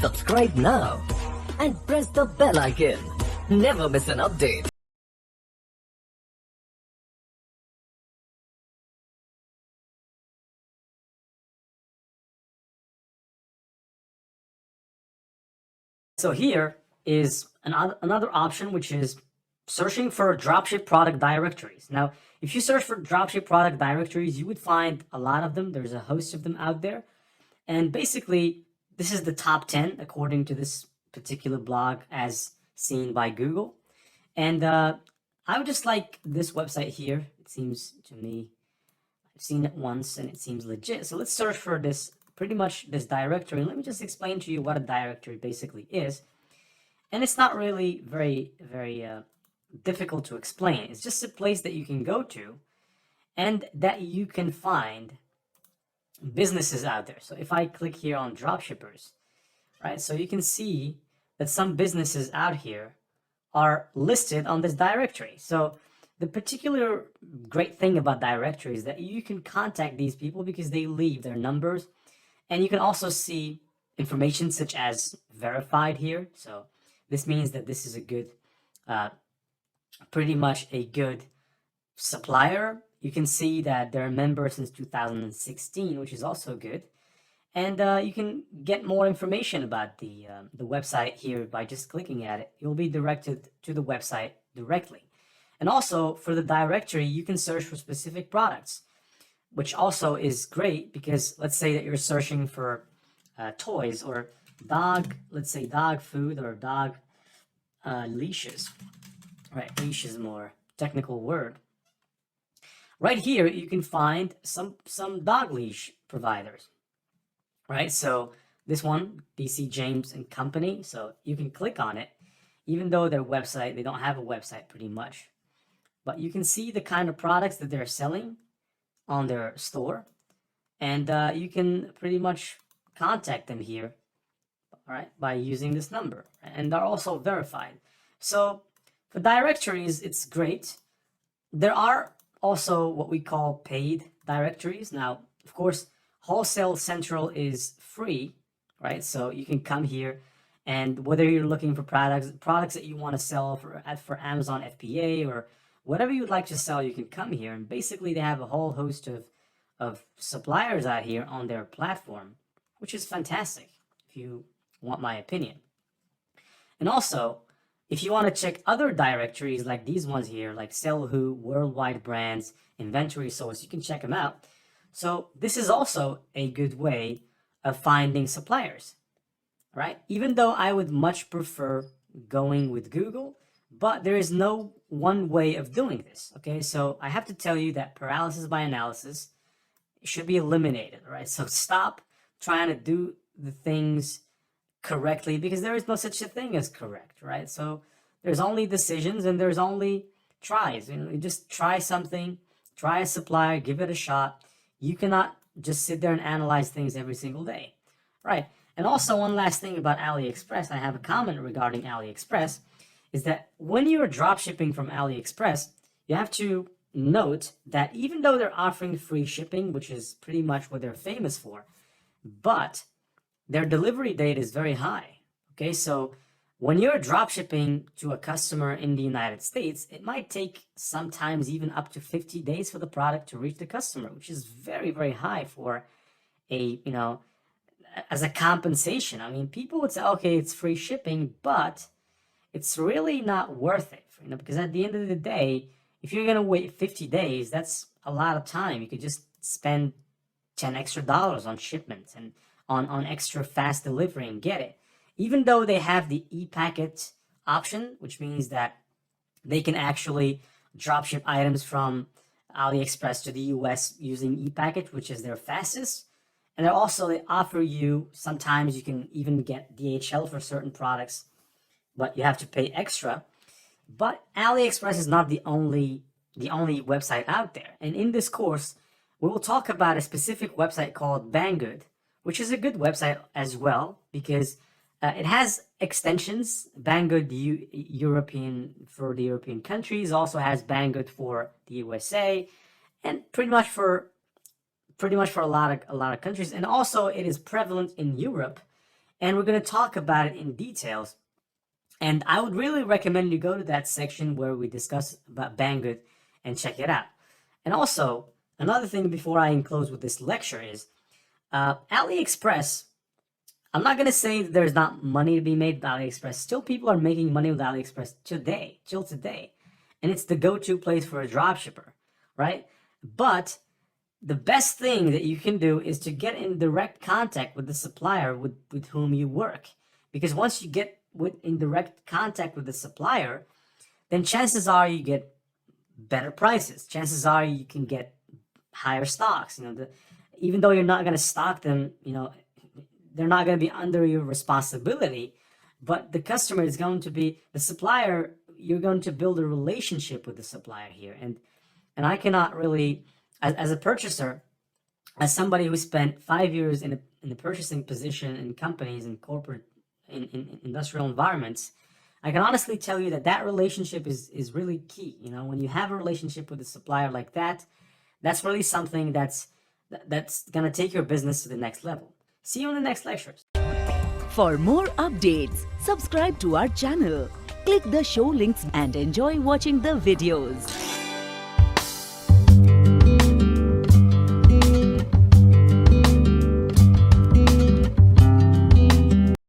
Subscribe now and press the bell icon. Never miss an update. So here is another option, which is searching for dropship product directories. Now, if you search for dropship product directories, you would find a lot of them. There's a host of them out there. And basically, this is the top 10 according to this particular blog as seen by Google. And I would just like this website here. It seems to me, I've seen it once and it seems legit. So let's search for this, pretty much this directory. And let me just explain to you what a directory basically is. And it's not really very difficult to explain. It's just a place that you can go to and that you can find businesses out there. So if I click here on dropshippers, right, so you can see that some businesses out here are listed on this directory. So the particular great thing about directories is that you can contact these people because they leave their numbers, and you can also see information such as verified here. So this means that this is a good, pretty much a good supplier. You can see that they're a member since 2016, which is also good. And you can get more information about the website here by just clicking at it. You'll be directed to the website directly. And also for the directory, you can search for specific products, which also is great because let's say that you're searching for toys or dog, let's say dog food or dog leashes. Right, leash is a more technical word. Right here, you can find some dog leash providers, right? So this one, BC James and Company, so you can click on it, even though their website, they don't have a website pretty much, but you can see the kind of products that they're selling on their store, and you can pretty much contact them here, all right, by using this number, and they're also verified. So for directories, it's great. There are also what we call paid directories. Now, of course, Wholesale Central is free, right? So you can come here, and whether you're looking for products that you want to sell for Amazon FBA or whatever you'd like to sell, you can come here. And basically, they have a whole host of suppliers out here on their platform, which is fantastic if you want my opinion. And also, if you want to check other directories like these ones here, like Sell Who, Worldwide Brands, Inventory Source, you can check them out. So this is also a good way of finding suppliers, right? Even though I would much prefer going with Google, but there is no one way of doing this, okay? So I have to tell you that paralysis by analysis should be eliminated, right? So stop trying to do the things correctly because there is no such a thing as correct, right? So there's only decisions and there's only tries. You just try something, try a supplier, give it a shot. You cannot just sit there and analyze things every single day, right? And also one last thing about AliExpress, I have a comment regarding AliExpress, is that when you're dropshipping from AliExpress, you have to note that even though they're offering free shipping, which is pretty much what they're famous for, but their delivery date is very high. Okay, so when you're dropshipping to a customer in the United States, it might take sometimes even up to 50 days for the product to reach the customer, which is very high for a, as a compensation. I mean, people would say, okay, it's free shipping, but it's really not worth it, because at the end of the day, if you're going to wait 50 days, that's a lot of time. You could just spend $10 extra on shipments and on extra fast delivery and get it. Even though they have the e-packet option, which means that they can actually dropship items from AliExpress to the US using e-packet, which is their fastest. And they offer you, sometimes you can even get DHL for certain products, but you have to pay extra. But AliExpress is not the only website out there. And in this course, we will talk about a specific website called Banggood, which is a good website as well because it has extensions. Banggood European for the European countries, also has Banggood for the USA, and pretty much for a lot of countries. And also it is prevalent in Europe and we're going to talk about it in details. And I would really recommend you go to that section where we discuss about Banggood and check it out. And also, another thing before I close with this lecture is AliExpress. I'm not going to say that there's not money to be made with AliExpress. Still, people are making money with AliExpress till today. And it's the go-to place for a dropshipper, right? But the best thing that you can do is to get in direct contact with the supplier with whom you work. Because once you get in direct contact with the supplier, then chances are you get better prices. Chances are you can get higher stocks. Even though you're not going to stock them, they're not going to be under your responsibility, but the customer is going to be the supplier. You're going to build a relationship with the supplier here. And I cannot really, as a purchaser, as somebody who spent 5 years in the purchasing position in companies and corporate, in industrial environments, I can honestly tell you that relationship is really key. When you have a relationship with a supplier like that, that's really something that's going to take your business to the next level. See you in the next lectures. For more updates, subscribe to our channel, click the show links and enjoy watching the videos.